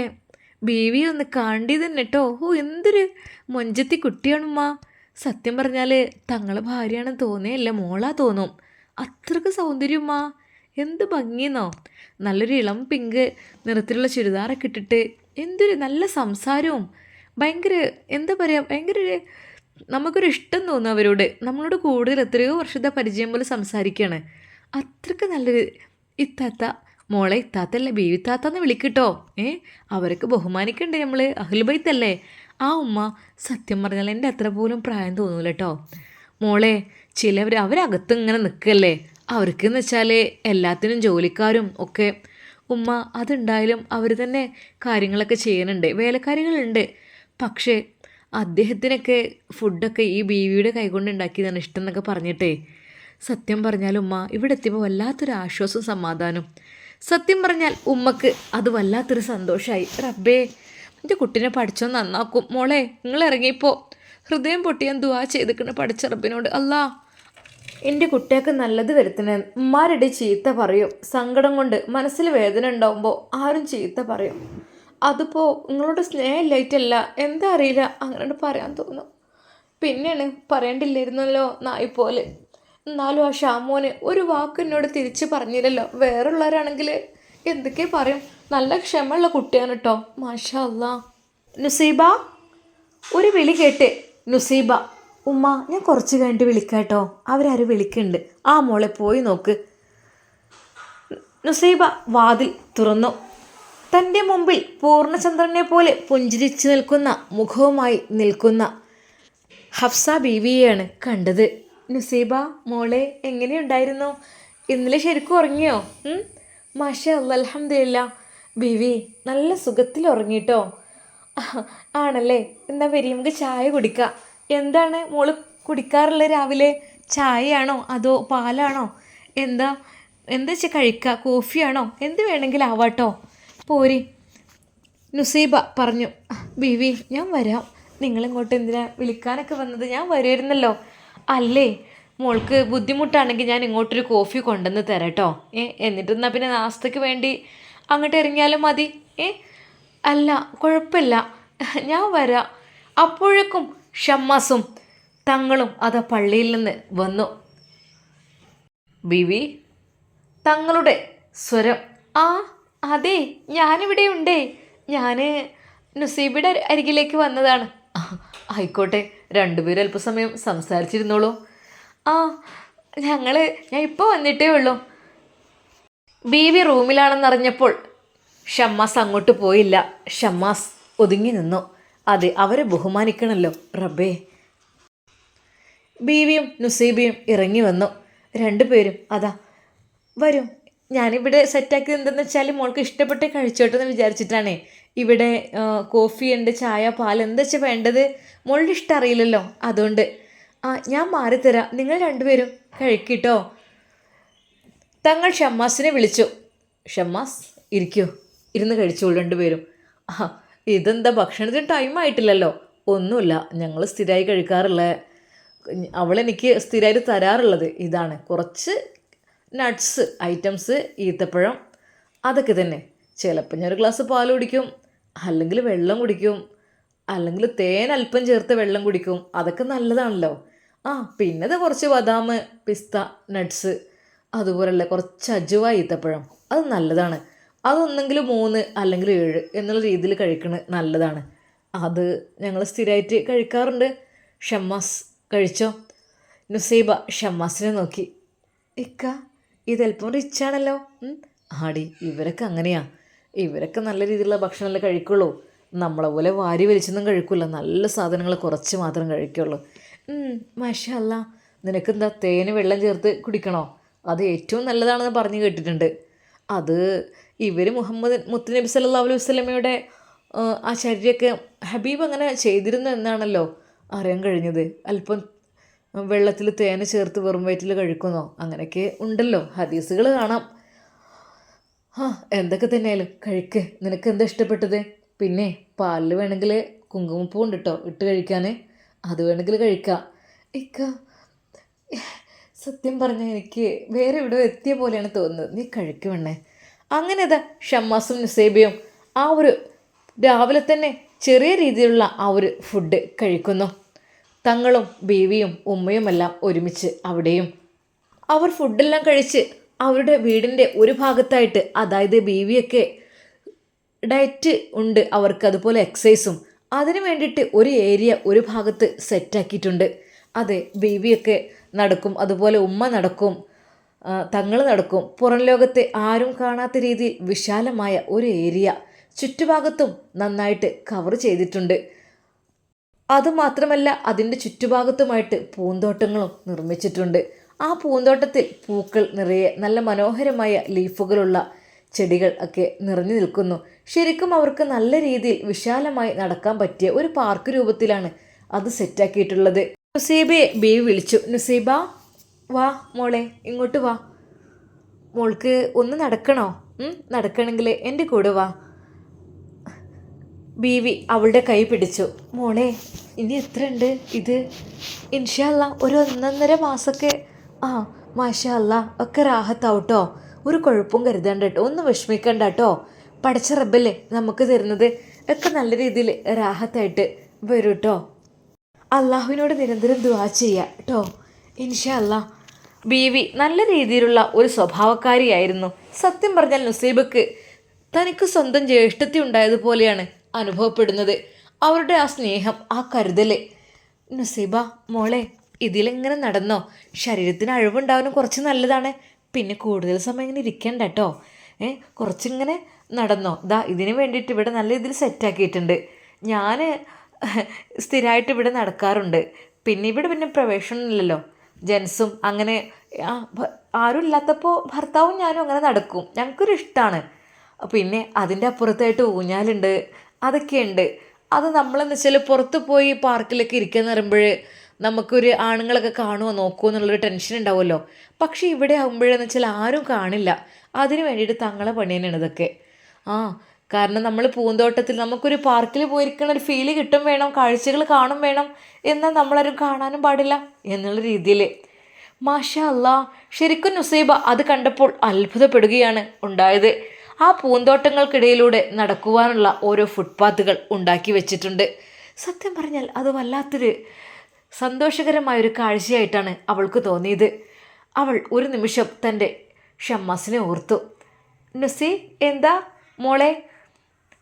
ബീവി ഒന്ന് കാണ്ടിയത് തന്നെ കേട്ടോ. എന്തൊരു മൊഞ്ചത്തി കുട്ടിയാണ് ഉമ്മ. സത്യം പറഞ്ഞാൽ തങ്ങളെ ഭാര്യയാണെന്ന് തോന്നിയല്ല, മോളാ തോന്നും. അത്രയ്ക്ക് സൗന്ദര്യം ഉമ്മ. എന്ത് ഭംഗിയെന്നോ. നല്ലൊരു ഇളം പിങ്ക് നിറത്തിലുള്ള ചുരിദാറൊക്കെ ഇട്ടിട്ട് എന്തൊരു നല്ല സംസാരവും. ഭയങ്കര എന്താ പറയുക, ഭയങ്കര നമുക്കൊരു ഇഷ്ടം തോന്നും അവരോട്. നമ്മളോട് കൂടുതൽ എത്രയോ വർഷത്തെ പരിചയം പോലെ സംസാരിക്കുകയാണ്. അത്രയ്ക്ക് നല്ലൊരു ഇത്താത്ത. മോളെ ഇത്താത്തല്ലേ, ബീവി ഇത്താത്തന്ന് വിളിക്കട്ടോ. അവരൊക്കെ ബഹുമാനിക്കണ്ടേ നമ്മൾ, അഹ്ലു ബൈത്തല്ലേ. ആ ഉമ്മ സത്യം പറഞ്ഞാൽ എൻ്റെ അത്ര പോലും പ്രായം തോന്നൂല കേട്ടോ മോളെ. ചിലവർ അവരകത്ത് ഇങ്ങനെ നിൽക്കല്ലേ, അവർക്കെന്ന് വെച്ചാൽ എല്ലാത്തിനും ജോലിക്കാരും ഒക്കെ. ഉമ്മ, അതുണ്ടായാലും അവർ തന്നെ കാര്യങ്ങളൊക്കെ ചെയ്യുന്നുണ്ട്, വേലക്കാരികളുണ്ട്. പക്ഷേ അദ്ദേഹത്തിനൊക്കെ ഫുഡൊക്കെ ഈ ബീവിയുടെ കൈകൊണ്ട് ഉണ്ടാക്കിയതാണ് ഇഷ്ടം എന്നൊക്കെ പറഞ്ഞിട്ടേ. സത്യം പറഞ്ഞാൽ ഉമ്മ ഇവിടെ എത്തിയപ്പോൾ വല്ലാത്തൊരു ആശ്വാസവും സമാധാനം. സത്യം പറഞ്ഞാൽ ഉമ്മക്ക് അത് വല്ലാത്തൊരു സന്തോഷമായി. റബ്ബേ, എൻ്റെ കുട്ടീനെ പഠിച്ചോ നന്നാക്കും. മോളെ, നിങ്ങൾ ഇറങ്ങിയപ്പോൾ ഹൃദയം പൊട്ടി ഞാൻ ദുആ ചെയ്തിരിക്കണ പഠിച്ച റബ്ബിനോട്. അല്ലാ, എൻ്റെ കുട്ടിയൊക്കെ നല്ലത് വരുത്തണേ. ഉമ്മാരുടെ ചീത്ത പറയും. സങ്കടം കൊണ്ട് മനസ്സിൽ വേദന ഉണ്ടാവുമ്പോൾ ആരും ചീത്ത പറയും. അതിപ്പോൾ നിങ്ങളോട് സ്നേഹമില്ലായിട്ടല്ല, എന്താ അറിയില്ല, അങ്ങനെ പറയാൻ തോന്നും. പിന്നെയാണ് പറയേണ്ടില്ലായിരുന്നല്ലോ നായിപ്പോലെ. എന്നാലും ആ ഷാമോന് ഒരു വാക്ക് എന്നോട് തിരിച്ച് പറഞ്ഞില്ലല്ലോ. വേറുള്ളവരാണെങ്കിൽ എന്തൊക്കെ പറയും. നല്ല ക്ഷമയുള്ള കുട്ടിയാണ് കേട്ടോ, മാഷാ അല്ലാ. നുസൈബ, ഒരു വിളി കേട്ട് നുസൈബ, ഉമ്മ ഞാൻ കുറച്ച് കഴിഞ്ഞിട്ട് വിളിക്കാം കേട്ടോ, അവരാരും വിളിക്കുന്നുണ്ട്. ആ മോളെ പോയി നോക്ക്. നുസൈബ വാതിൽ തുറന്നു. തൻ്റെ മുമ്പിൽ പൂർണ്ണചന്ദ്രനെ പോലെ പുഞ്ചിരിച്ചു നിൽക്കുന്ന മുഖവുമായി നിൽക്കുന്ന ഹഫ്സ ബീവിയെയാണ് കണ്ടത്. നുസൈബ മോളെ, എങ്ങനെയുണ്ടായിരുന്നു? ഇന്നലെ ശരിക്കും ഉറങ്ങിയോ? മാഷാ അല്ലാ, അൽഹംദുലില്ലാ. ബീവി നല്ല സുഖത്തിൽ ഉറങ്ങിട്ടോ? ആണല്ലേ, എന്നാ വരി നമുക്ക് ചായ കുടിക്കാം. എന്താണ് മോള് കുടിക്കാറുള്ളത് രാവിലെ? ചായയാണോ അതോ പാലാണോ? എന്താ വെച്ചാൽ കഴിക്കുക? കോഫിയാണോ? എന്ത് വേണമെങ്കിലും ആവാട്ടോ, പോരി. നുസൈബ പറഞ്ഞു. ബീവി ഞാൻ വരാം. നിങ്ങളിങ്ങോട്ട് എന്തിനാ വിളിക്കാനൊക്കെ വന്നത്? ഞാൻ വരുമായിരുന്നല്ലോ. അല്ലേ, മോൾക്ക് ബുദ്ധിമുട്ടാണെങ്കിൽ ഞാൻ ഇങ്ങോട്ടൊരു കോഫി കൊണ്ടുവന്ന് തരാം കേട്ടോ. എന്നിട്ടെന്നാൽ പിന്നെ നാസ്തയ്ക്ക് വേണ്ടി അങ്ങോട്ട് ഇറങ്ങിയാലും മതി. അല്ല കുഴപ്പമില്ല, ഞാൻ വരാം. അപ്പോഴേക്കും ഷമ്മാസും തങ്ങളും അതാ പള്ളിയിൽ നിന്ന് വന്നു. ബീവി, തങ്ങളുടെ സ്വരം. ആ അതെ, ഞാനിവിടെ ഉണ്ടേ. ഞാൻ നുസൈബയുടെ അരികിലേക്ക് വന്നതാണ്. ആയിക്കോട്ടെ, രണ്ടുപേരും അല്പസമയം സംസാരിച്ചിരുന്നോളൂ. ഞാൻ ഇപ്പോൾ വന്നിട്ടേ ഉള്ളൂ. ബീവി റൂമിലാണെന്നറിഞ്ഞപ്പോൾ ഷമ്മാസ് അങ്ങോട്ട് പോയില്ല. ഷമ്മാസ് ഒതുങ്ങി നിന്നു. അതെ, അവരെ ബഹുമാനിക്കണമല്ലോ റബ്ബേ. ബീവിയും നുസൈബയും ഇറങ്ങി വന്നു. രണ്ടുപേരും അതാ വരും. ഞാനിവിടെ സെറ്റാക്കിയത് എന്തെന്ന് വെച്ചാൽ മോൾക്ക് ഇഷ്ടപ്പെട്ട് കഴിച്ചോട്ടെ എന്ന് വിചാരിച്ചിട്ടാണേ. ഇവിടെ കോഫി ഉണ്ട്, ചായ, പാൽ, എന്താ വെച്ചാൽ വേണ്ടത്. മോളുടെ ഇഷ്ടം അറിയില്ലല്ലോ, അതുകൊണ്ട് ഞാൻ മാറിത്തരാം, നിങ്ങൾ രണ്ടുപേരും കഴിക്കിട്ടോ. തങ്ങൾ ഷമ്മാസിനെ വിളിച്ചു. ഷമ്മാസ് ഇരിക്കോ, ഇരുന്ന് കഴിച്ചോളൂ രണ്ടുപേരും. ഇതെന്താ ഭക്ഷണത്തിന് ടൈം ആയിട്ടില്ലല്ലോ? ഒന്നുമില്ല, ഞങ്ങൾ സ്ഥിരമായി കഴിക്കാറുള്ള, അവളെനിക്ക് സ്ഥിരമായിട്ട് തരാറുള്ളത് ഇതാണ്, കുറച്ച് നട്ട്സ് ഐറ്റംസ്, ഈത്തപ്പഴം, അതൊക്കെ തന്നെ. ചിലപ്പോൾ ഞാൻ ഒരു ഗ്ലാസ് പാൽ കുടിക്കും, അല്ലെങ്കിൽ വെള്ളം കുടിക്കും, അല്ലെങ്കിൽ തേൻ അല്പം ചേർത്ത് വെള്ളം കുടിക്കും. അതൊക്കെ നല്ലതാണല്ലോ. പിന്നെ അത് കുറച്ച് ബദാം, പിസ്ത, നട്ട്സ്, അതുപോലുള്ള കുറച്ച് അജുവ, ഈത്തപ്പഴം, അത് നല്ലതാണ്. അതൊന്നെങ്കിൽ 3 അല്ലെങ്കിൽ 7 എന്നുള്ള രീതിയിൽ കഴിക്കണത് നല്ലതാണ്. അത് ഞങ്ങൾ സ്ഥിരമായിട്ട് കഴിക്കാറുണ്ട്. ഷമ്മാസ് കഴിച്ചോ? നുസൈബ ഷമ്മാസിനെ നോക്കി. ഇക്ക ഇതല്പം റിച്ചാണല്ലോ. ആടി, ഇവരൊക്കെ അങ്ങനെയാ. ഇവരൊക്കെ നല്ല രീതിയിലുള്ള ഭക്ഷണമല്ലേ കഴിക്കുള്ളൂ. നമ്മളെ പോലെ വാരി വലിച്ചൊന്നും കഴിക്കില്ല. നല്ല സാധനങ്ങൾ കുറച്ച് മാത്രം കഴിക്കുള്ളൂ. മാഷാ അല്ലാ. നിനക്കെന്താ തേന് വെള്ളം ചേർത്ത് കുടിക്കണോ? അത് ഏറ്റവും നല്ലതാണെന്ന് പറഞ്ഞു കേട്ടിട്ടുണ്ട്. അത് ഇവർ മുഹമ്മദ് മുത്തുനബി സല്ലല്ലാഹു അലൈഹി വസല്ലമയുടെ ആ ശരീരമൊക്കെ ഹബീബ് അങ്ങനെ ചെയ്തിരുന്നു എന്നാണല്ലോ അറിയാൻ കഴിഞ്ഞത്. അല്പം വെള്ളത്തിൽ തേന് ചേർത്ത് വെറും വയറ്റിൽ കഴിക്കുന്നോ, അങ്ങനെയൊക്കെ ഉണ്ടല്ലോ, ഹദീസുകൾ കാണാം. എന്തൊക്കെ തന്നെയായാലും കഴിക്ക്. നിനക്ക് എന്താ ഇഷ്ടപ്പെട്ടത്? പിന്നെ പാലിൽ വേണമെങ്കിൽ കുങ്കുമപ്പൂ ഉണ്ട് കേട്ടോ ഇട്ട് കഴിക്കാൻ, അത് വേണമെങ്കിൽ കഴിക്കാം. ഇക്ക സത്യം പറഞ്ഞാൽ എനിക്ക് വേറെ ഇവിടെ എത്തിയ പോലെയാണ് തോന്നുന്നത്. നീ കഴിക്കുവേണേ. അങ്ങനെ അതാ ഷമ്മാസും നുസൈബയും ആ ഒരു രാവിലെ തന്നെ ചെറിയ രീതിയിലുള്ള ആ ഒരു ഫുഡ് കഴിക്കുന്നു. തങ്ങളും ബീവിയും ഉമ്മയുമെല്ലാം ഒരുമിച്ച് അവിടെയും. അവർ ഫുഡെല്ലാം കഴിച്ച് അവരുടെ വീടിൻ്റെ ഒരു ഭാഗത്തായിട്ട്, അതായത് ബീവിയൊക്കെ ഡയറ്റ് ഉണ്ട് അവർക്ക്, അതുപോലെ എക്സസൈസും, അതിന് വേണ്ടിയിട്ട് ഒരു ഏരിയ ഒരു ഭാഗത്ത് സെറ്റാക്കിയിട്ടുണ്ട്. അതെ, ബീവിയൊക്കെ നടക്കും, അതുപോലെ ഉമ്മ നടക്കും, തങ്ങൾ നടക്കും. പുറം ലോകത്തെ ആരും കാണാത്ത രീതിയിൽ വിശാലമായ ഒരു ഏരിയ ചുറ്റുഭാഗത്തും നന്നായിട്ട് കവർ ചെയ്തിട്ടുണ്ട്. അതുമാത്രമല്ല, അതിൻ്റെ ചുറ്റുഭാഗത്തുമായിട്ട് പൂന്തോട്ടങ്ങളും നിർമ്മിച്ചിട്ടുണ്ട്. ആ പൂന്തോട്ടത്തിൽ പൂക്കൾ നിറയെ നല്ല മനോഹരമായ ലീഫുകളുള്ള ചെടികൾ ഒക്കെ നിറഞ്ഞു നിൽക്കുന്നു. ശരിക്കും അവർക്ക് നല്ല രീതിയിൽ വിശാലമായി നടക്കാൻ പറ്റിയ ഒരു പാർക്ക് രൂപത്തിലാണ് അത് സെറ്റാക്കിയിട്ടുള്ളത്. നുസൈബയെ ബീവി വിളിച്ചു. നുസൈബ വാ മോളെ, ഇങ്ങോട്ട് വാ. മോൾക്ക് ഒന്ന് നടക്കണോ? നടക്കണമെങ്കിൽ എൻ്റെ കൂടെ വാ. ബീവി അവളുടെ കൈ പിടിച്ചു. മോളെ ഇനി എത്ര ഉണ്ട് ഇത്? ഇൻഷാ അല്ലാ ഒരു 1.5 മാസമൊക്കെ. മാഷാ അല്ലാ, ഒക്കെ റാഹത്താവട്ടോ. ഒരു കുഴപ്പവും കരുതണ്ട കേട്ടോ, ഒന്നും വിഷമിക്കണ്ട കേട്ടോ. പഠിച്ച റബ്ബല്ലേ നമുക്ക് തരുന്നത്. ഒക്കെ നല്ല രീതിയിൽ റാഹത്തായിട്ട് വരൂ കേട്ടോ. അള്ളാഹുവിനോട് നിരന്തരം ദുആ ചെയ്യുക കേട്ടോ, ഇൻഷാ അല്ലാ. ബീവി നല്ല രീതിയിലുള്ള ഒരു സ്വഭാവക്കാരിയായിരുന്നു. സത്യം പറഞ്ഞാൽ നുസൈബക്ക് തനിക്ക് സ്വന്തം ജ്യേഷ്ഠത്തി ഉണ്ടായതുപോലെയാണ് അനുഭവപ്പെടുന്നത്. അവരുടെ ആ സ്നേഹം, ആ കരുതൽ. നുസൈബ മോളെ ഇതിലിങ്ങനെ നടന്നോ, ശരീരത്തിന് അഴിവുണ്ടാവാനും കുറച്ച് നല്ലതാണ്. പിന്നെ കൂടുതൽ സമയം ഇങ്ങനെ ഇരിക്കണ്ട കേട്ടോ. കുറച്ചിങ്ങനെ നടന്നോ. ഇതിന് വേണ്ടിയിട്ട് ഇവിടെ നല്ല രീതിയിൽ സെറ്റാക്കിയിട്ടുണ്ട്. ഞാൻ സ്ഥിരമായിട്ട് ഇവിടെ നടക്കാറുണ്ട്. പിന്നെ ഇവിടെ പ്രവേശനമില്ലല്ലോ, ജെൻസും അങ്ങനെ ആരും ഇല്ലാത്തപ്പോൾ ഭർത്താവും ഞാനും അങ്ങനെ നടക്കും. ഞങ്ങൾക്കൊരു ഇഷ്ടമാണ്. പിന്നെ അതിൻ്റെ അപ്പുറത്തായിട്ട് ഊഞ്ഞാലുണ്ട്, അതൊക്കെയുണ്ട്. അത് നമ്മളെന്ന് വെച്ചാൽ പുറത്ത് പോയി പാർക്കിലൊക്കെ ഇരിക്കുകയെന്ന് പറയുമ്പോൾ നമുക്കൊരു ആണുങ്ങളൊക്കെ കാണുമോ നോക്കുമോ എന്നുള്ളൊരു ടെൻഷൻ ഉണ്ടാവുമല്ലോ. പക്ഷേ ഇവിടെ ആകുമ്പോഴെന്ന് വെച്ചാൽ ആരും കാണില്ല. അതിന് വേണ്ടിയിട്ട് തങ്ങളെ പണി തന്നെയാണ് ഇതൊക്കെ. കാരണം നമ്മൾ പൂന്തോട്ടത്തിൽ നമുക്കൊരു പാർക്കിൽ പോയിരിക്കുന്ന ഒരു ഫീല് കിട്ടും വേണം, കാഴ്ചകൾ കാണും വേണം, എന്നാൽ നമ്മളാരും കാണാനും പാടില്ല എന്നുള്ള രീതിയിൽ. മാഷാ അല്ലാ, ശരിക്കും നുസൈബ അത് കണ്ടപ്പോൾ അത്ഭുതപ്പെടുകയാണ് ഉണ്ടായത്. ആ പൂന്തോട്ടങ്ങൾക്കിടയിലൂടെ നടക്കുവാനുള്ള ഓരോ ഫുട്പാത്തുകൾ ഉണ്ടാക്കി വെച്ചിട്ടുണ്ട്. സത്യം പറഞ്ഞാൽ അത് വല്ലാത്തൊരു സന്തോഷകരമായൊരു കാഴ്ചയായിട്ടാണ് അവൾക്ക് തോന്നിയത്. അവൾ ഒരു നിമിഷം തൻ്റെ ഷമ്മാസിനെ ഓർത്തു. നുസി എന്താ മോളെ?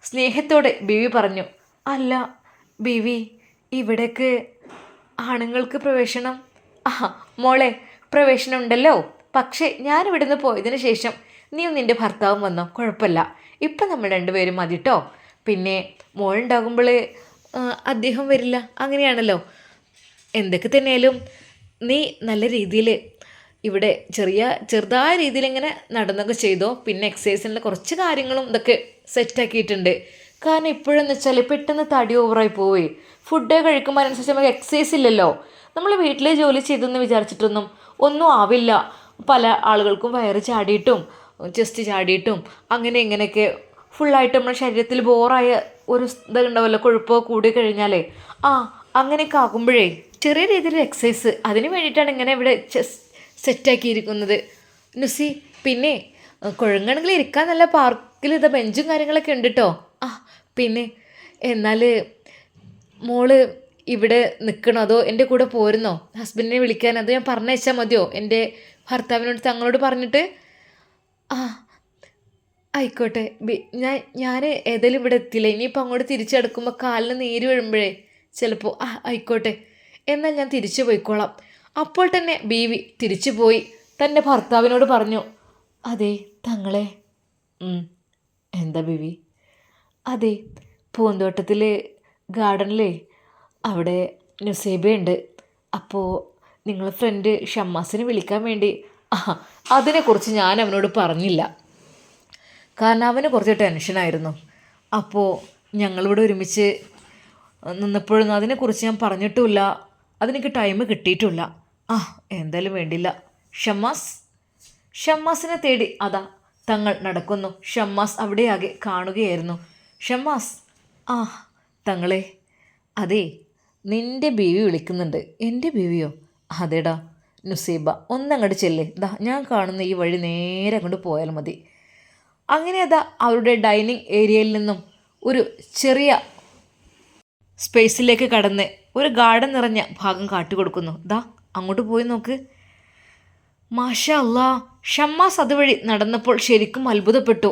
സ്നേഹത്തോടെ ബീവി പറഞ്ഞു. അല്ല ബീവി, ഇവിടേക്ക് ആണുങ്ങൾക്ക് പ്രവേശനം? മോളെ പ്രവേശനം ഉണ്ടല്ലോ, പക്ഷേ ഞാനിവിടുന്ന് പോയതിന് ശേഷം നീയും നിൻ്റെ ഭർത്താവും വന്നോ, കുഴപ്പമില്ല. ഇപ്പം നമ്മൾ 2 പേരും മതി കേട്ടോ. പിന്നെ മോളുണ്ടാകുമ്പോൾ അദ്ദേഹം വരില്ല, അങ്ങനെയാണല്ലോ. എന്തൊക്കെ തന്നെയാലും നീ നല്ല രീതിയിൽ ഇവിടെ ചെറുതായ രീതിയിൽ ഇങ്ങനെ നടന്നൊക്കെ ചെയ്തോ. പിന്നെ എക്സസൈസിനുള്ള കുറച്ച് കാര്യങ്ങളും ഇതൊക്കെ സെറ്റാക്കിയിട്ടുണ്ട്. കാരണം ഇപ്പോഴെന്ന് വെച്ചാൽ പെട്ടെന്ന് തടി ഓവറായി പോയി. ഫുഡ് കഴിക്കുമ്പോൾ അതിനനുസരിച്ച് നമുക്ക് എക്സസൈസ് ഇല്ലല്ലോ. നമ്മൾ വീട്ടിലെ ജോലി ചെയ്തെന്ന് വിചാരിച്ചിട്ടൊന്നും ഒന്നും ആവില്ല. പല ആളുകൾക്കും വയറ് ചാടിയിട്ടും ചെസ്റ്റ് ചാടിയിട്ടും അങ്ങനെ ഇങ്ങനെയൊക്കെ ഫുള്ളായിട്ട് നമ്മുടെ ശരീരത്തിൽ ബോറായ ഒരു ഇതുണ്ടാവുമല്ലോ, കൊഴുപ്പോ കൂടി കഴിഞ്ഞാലേ അങ്ങനെയൊക്കെ ആകുമ്പോഴേ ചെറിയ രീതിയിൽ എക്സസൈസ് അതിന് വേണ്ടിയിട്ടാണ് ഇങ്ങനെ ഇവിടെ സെറ്റാക്കിയിരിക്കുന്നത് നുസി. പിന്നെ കുഴങ്ങണെങ്കിൽ ഇരിക്കാൻ നല്ല പാർക്കിൽ ഇതാ ബെഞ്ചും കാര്യങ്ങളൊക്കെ ഉണ്ട് കേട്ടോ. പിന്നെ എന്നാൽ മോള് ഇവിടെ നിൽക്കണോ അതോ എൻ്റെ കൂടെ പോരുന്നോ? ഹസ്ബൻഡിനെ വിളിക്കാൻ അത് ഞാൻ പറഞ്ഞയച്ചാൽ മതിയോ എൻ്റെ ഭർത്താവിനോട് തങ്ങളോട് പറഞ്ഞിട്ട്? ആയിക്കോട്ടെ. ഞാൻ ഏതായാലും ഇവിടെ എത്തിയില്ല. ഇനിയിപ്പോൾ അങ്ങോട്ട് തിരിച്ചെടുക്കുമ്പോൾ കാലിന് നീര് വീഴുമ്പോഴേ ചിലപ്പോൾ ആയിക്കോട്ടെ, എന്നാൽ ഞാൻ തിരിച്ചു പോയിക്കോളാം. അപ്പോൾ തന്നെ ബീവി തിരിച്ചു പോയി തൻ്റെ ഭർത്താവിനോട് പറഞ്ഞു, അതെ തങ്ങളെ. എന്താ ബീവി? അതെ, പൂന്തോട്ടത്തിൽ ഗാർഡനിലേ അവിടെ നുസൈബയുണ്ട്. അപ്പോൾ നിങ്ങൾ ഫ്രണ്ട് ഷമ്മാസിനെ വിളിക്കാൻ വേണ്ടി. അതിനെക്കുറിച്ച് ഞാൻ അവനോട് പറഞ്ഞില്ല, കാരണം അവന് കുറച്ച് ടെൻഷനായിരുന്നു. അപ്പോൾ ഞങ്ങളിവിടെ ഒരുമിച്ച് നിന്നപ്പോഴൊന്നും അതിനെക്കുറിച്ച് ഞാൻ അതെനിക്ക് ടൈം കിട്ടിയിട്ടുമില്ല. എന്തായാലും വേണ്ടില്ല. ഷമ്മാസിനെ തേടി അതാ തങ്ങൾ നടക്കുന്നു. ഷമ്മാസ് അവിടെയാകെ കാണുകയായിരുന്നു. ഷമ്മാസ്, തങ്ങളെ. അതെ, നിൻ്റെ ബീവി വിളിക്കുന്നുണ്ട്. എൻ്റെ ബീവിയോ? അതേടാ നുസൈബ, ഒന്നങ്ങോട്ട് ചെല്ലേ. ഞാൻ കാണുന്ന ഈ വഴി നേരെ അങ്ങോട്ട് പോയാൽ മതി. അങ്ങനെ അതാ അവരുടെ ഡൈനിങ് ഏരിയയിൽ നിന്നും ഒരു ചെറിയ സ്പേസിലേക്ക് കടന്ന് ഒരു ഗാർഡൻ നിറഞ്ഞ ഭാഗം കാട്ടിക്കൊടുക്കുന്നു. അങ്ങോട്ട് പോയി നോക്ക്. മാഷാ അല്ലാ. ഷമ്മാസ് അതുവഴി നടന്നപ്പോൾ ശരിക്കും അത്ഭുതപ്പെട്ടു.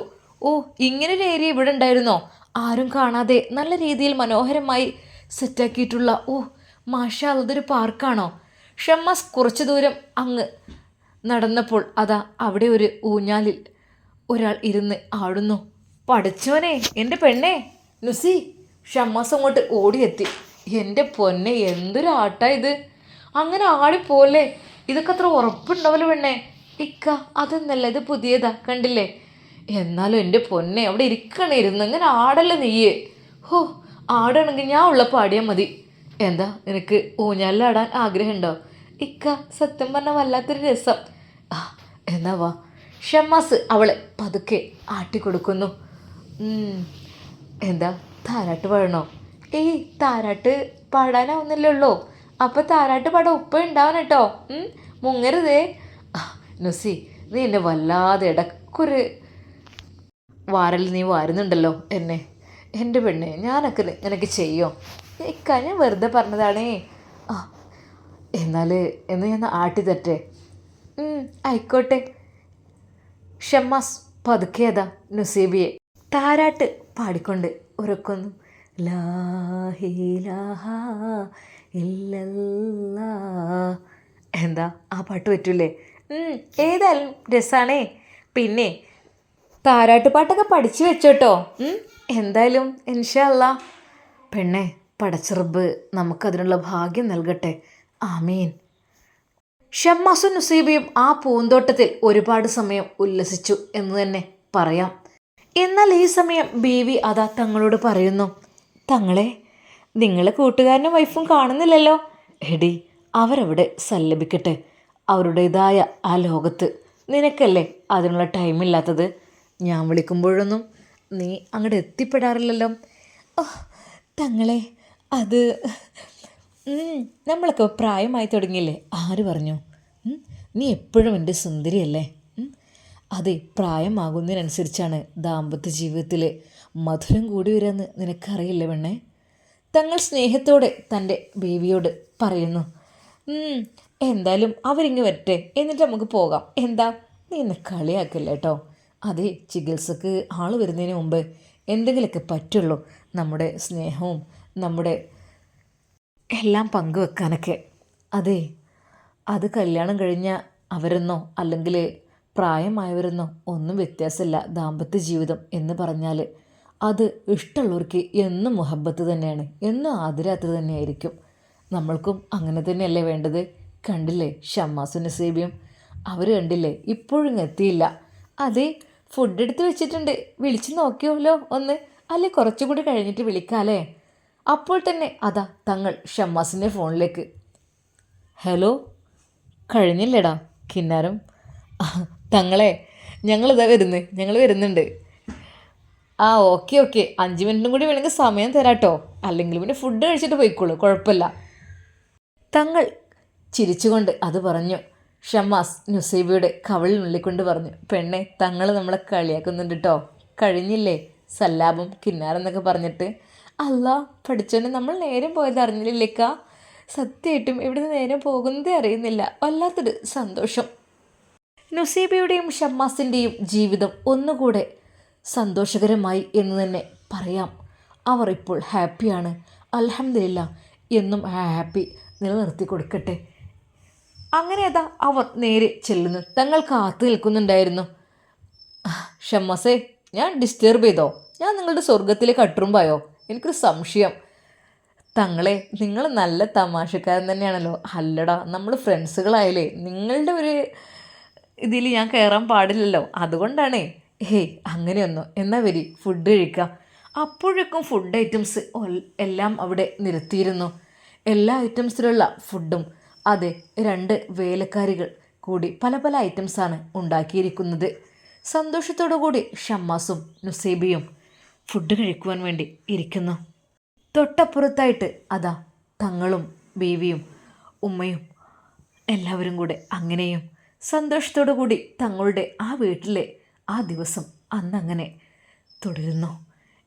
ഇങ്ങനൊരു ഏരിയ ഇവിടെ ഉണ്ടായിരുന്നോ? ആരും കാണാതെ നല്ല രീതിയിൽ മനോഹരമായി സെറ്റാക്കിയിട്ടുള്ള മാഷാ അല്ലാ, അതൊരു പാർക്കാണോ? ഷമ്മാസ് കുറച്ചു ദൂരം അങ്ങ് നടന്നപ്പോൾ അതാ അവിടെ ഒരു ഊഞ്ഞാലിൽ ഒരാൾ ഇരുന്ന് ആടുന്നു. പഠിച്ചോനെ, എൻ്റെ പെണ്ണേ നുസി. ഷമ്മാസ് അങ്ങോട്ട് ഓടിയെത്തി. എൻ്റെ പൊന്നെ, എന്തൊരു ആട്ടാ ഇത്! അങ്ങനെ ആടിപ്പോലെ. ഇതൊക്കെ അത്ര ഉറപ്പുണ്ടാവല്ലോ പെണ്ണേ. അതൊന്നല്ല, ഇത് പുതിയതാ, കണ്ടില്ലേ? എന്നാലും എൻ്റെ പൊന്നെ, അവിടെ ഇരുന്ന് ഇങ്ങനെ ആടല്ലേ നീയേ. ആടണമെങ്കിൽ ഞാൻ ഉള്ളപ്പോൾ ആടിയാൽ മതി. എന്താ നിനക്ക് ഊഞ്ഞാലിലാടാൻ ആഗ്രഹമുണ്ടോ? സത്യം പറഞ്ഞാൽ വല്ലാത്തൊരു രസം. എന്നാ വാ. ഷമ്മാസ് അവളെ പതുക്കെ ആട്ടിക്കൊടുക്കുന്നു. എന്താ താരാട്ട് പാടണോ? താരാട്ട് പാടാനാവുന്നില്ലേ ഉള്ളൂ. അപ്പോൾ താരാട്ട് പാടാൻ ഉപ്പ ഉണ്ടാവണം കേട്ടോ. മുങ്ങരുതേ. നുസി, നീ എന്നെ വല്ലാതെ ഇടക്കൊരു വാരൽ നീ വാരുന്നുണ്ടല്ലോ എന്നെ. എൻ്റെ പെണ്ണെ, ഞാനൊക്കെ നിനക്ക് ചെയ്യോ? ഞാൻ വെറുതെ പറഞ്ഞതാണേ. എന്ന് ഞാൻ ആട്ടി തരട്ടെ? ആയിക്കോട്ടെ. ഷമ്മാസ് പതുക്കെ അതാ നുസൈബിയെ താരാട്ട് പാടിക്കൊണ്ട് ഉറക്കുന്നു. ലാ ഇലാഹ ഇല്ലല്ലാ. എന്താ ആ പാട്ട് പറ്റൂലേ? ഏതായാലും രസാണേ. പിന്നെ താരാട്ട് പാട്ടൊക്കെ പഠിച്ചു വെച്ചോട്ടോ. എന്തായാലും ഇൻഷാ അല്ലാ. പെണ്ണെ, പടച്ചറബ് നമുക്കതിനുള്ള ഭാഗ്യം നൽകട്ടെ. ആമീൻ. ഷമ്മാസും നുസൈബയും ആ പൂന്തോട്ടത്തിൽ ഒരുപാട് സമയം ഉല്ലസിച്ചു എന്ന് തന്നെ പറയാം. എന്നാൽ ഈ സമയം ബീവി അതാ തങ്ങളോട് പറയുന്നു, തങ്ങളെ, നിങ്ങളെ കൂട്ടുകാരനും വൈഫും കാണുന്നില്ലല്ലോ. എടി, അവരവിടെ സല്ലപിക്കട്ടെ അവരുടേതായ ആ ലോകത്ത്. നിനക്കല്ലേ അതിനുള്ള ടൈമില്ലാത്തത്. ഞാൻ വിളിക്കുമ്പോഴൊന്നും നീ അങ്ങോട്ട് എത്തിപ്പെടാറില്ലല്ലോ. തങ്ങളെ, അത് നമ്മളൊക്കെ പ്രായമായി തുടങ്ങിയില്ലേ? ആര് പറഞ്ഞു? നീ എപ്പോഴും എൻ്റെ സുന്ദരിയല്ലേ? അതെ, പ്രായമാകുന്നതിനനുസരിച്ചാണ് ദാമ്പത്യ ജീവിതത്തിൽ മധുരം കൂടി വരാമെന്ന് നിനക്കറിയില്ലേ പെണ്ണേ? തങ്ങൾ സ്നേഹത്തോടെ തൻ്റെ ബേബിയോട് പറയുന്നു. എന്തായാലും അവരിങ്ങ് വരട്ടെ, എന്നിട്ട് നമുക്ക് പോകാം. എന്താ, നീ എന്നെ കളിയാക്കല്ലേ കേട്ടോ. അതെ, ചികിത്സക്ക് ആൾ വരുന്നതിന് മുമ്പ് എന്തെങ്കിലുമൊക്കെ പറ്റുള്ളൂ നമ്മുടെ സ്നേഹവും നമ്മുടെ എല്ലാം പങ്കുവെക്കാനൊക്കെ. അതെ, അത് കല്യാണം കഴിഞ്ഞ അവരെന്നോ അല്ലെങ്കിൽ പ്രായമായവരെന്നോ ഒന്നും വ്യത്യാസമില്ല ദാമ്പത്യ ജീവിതം എന്ന് പറഞ്ഞാൽ. അത് ഇഷ്ടമുള്ളവർക്ക് എന്നും മുഹബത്ത് തന്നെയാണ്, എന്നും ആദരാത്തത് തന്നെയായിരിക്കും. നമ്മൾക്കും അങ്ങനെ തന്നെയല്ലേ വേണ്ടത്? കണ്ടില്ലേ ഷമ്മാസും നസീബിയും, അവർ കണ്ടില്ലേ ഇപ്പോഴും എത്തിയില്ല. അതെ, ഫുഡ് എടുത്ത് വെച്ചിട്ടുണ്ട്, വിളിച്ച് നോക്കിയോല്ലോ ഒന്ന്, അല്ലേ കുറച്ചുകൂടി കഴിഞ്ഞിട്ട് വിളിക്കാല്ലേ? അപ്പോൾ തന്നെ അതാ തങ്ങൾ ഷമ്മാസിൻ്റെ ഫോണിലേക്ക്. ഹലോ, കഴിഞ്ഞില്ലേടാ കിന്നാരം? തങ്ങളെ, ഞങ്ങൾ വരുന്നുണ്ട്. ആ ഓക്കെ ഓക്കെ, 5 മിനിറ്റും കൂടി വേണമെങ്കിൽ സമയം തരാട്ടോ, അല്ലെങ്കിൽ പിന്നെ ഫുഡ് കഴിച്ചിട്ട് പോയിക്കോളൂ, കുഴപ്പമില്ല. തങ്ങൾ ചിരിച്ചുകൊണ്ട് അത് പറഞ്ഞു. ഷമ്മാസ് നുസൈബയുടെ കവളിനുള്ളിക്കൊണ്ട് പറഞ്ഞു, പെണ്ണെ, തങ്ങൾ നമ്മളെ കളിയാക്കുന്നുണ്ട് കേട്ടോ. കഴിഞ്ഞില്ലേ സല്ലാബും കിന്നാരെന്നൊക്കെ പറഞ്ഞിട്ട്? അല്ല പഠിച്ചോന്നെ, നമ്മൾ നേരം പോയത് അറിഞ്ഞില്ലേക്ക. സത്യമായിട്ടും ഇവിടുന്ന് നേരം പോകുന്നതേ അറിയുന്നില്ല. വല്ലാത്തൊരു സന്തോഷം. നുസൈബയുടെയും ഷമ്മാസിൻ്റെയും ജീവിതം ഒന്നുകൂടെ സന്തോഷകരമായി എന്ന് തന്നെ പറയാം. അവർ ഇപ്പോൾ ഹാപ്പിയാണ്. അൽഹംദുലില്ലാ, എന്നും ഹാപ്പി നിലനിർത്തി കൊടുക്കട്ടെ. അങ്ങനെ അതാ അവർ നേരെ ചെല്ലുന്നു. തങ്ങൾ കാത്തു നിൽക്കുന്നുണ്ടായിരുന്നു. ഷമ്മാസേ, ഞാൻ ഡിസ്റ്റർബ് ചെയ്തോ? ഞാൻ നിങ്ങളുടെ സ്വർഗത്തിലേക്ക് അട്ടുറുമ്പായോ? എനിക്കൊരു സംശയം. തങ്ങളെ, നിങ്ങൾ നല്ല തമാശക്കാരൻ തന്നെയാണല്ലോ. അല്ലടാ, നമ്മൾ ഫ്രണ്ട്സുകളായാലേ നിങ്ങളുടെ ഒരു ഇതിൽ ഞാൻ കയറാൻ പാടില്ലല്ലോ, അതുകൊണ്ടാണേ. ഹേയ് അങ്ങനെയൊന്നോ, എന്നാൽ വരി ഫുഡ് കഴിക്കുക. അപ്പോഴേക്കും ഫുഡ് ഐറ്റംസ് എല്ലാം അവിടെ നിരത്തിയിരുന്നു. എല്ലാ ഐറ്റംസിലുള്ള ഫുഡും. അതെ, 2 വേലക്കാരികൾ കൂടി പല പല ഐറ്റംസാണ് ഉണ്ടാക്കിയിരിക്കുന്നത്. സന്തോഷത്തോടു കൂടി ഷമ്മാസും നുസൈബയും ഫുഡ് കഴിക്കുവാൻ വേണ്ടി ഇരിക്കുന്നു. തൊട്ടപ്പുറത്തായിട്ട് അതാ തങ്ങളും ബീവിയും ഉമ്മയും എല്ലാവരും കൂടെ അങ്ങനെയും സന്തോഷത്തോടു കൂടി തങ്ങളുടെ ആ വീട്ടിലെ ആ ദിവസം അന്നങ്ങനെ തുടരുന്നു.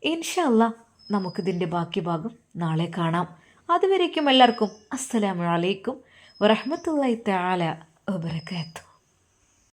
ഇൻഷാ അല്ലാ, നമുക്കിതിൻ്റെ ബാക്കി ഭാഗം നാളെ കാണാം. അതുവരേക്കും എല്ലാവർക്കും അസ്സലാമു അലൈക്കും വറഹ്മത്തുള്ളാഹി തആല വബറകാതുഹു.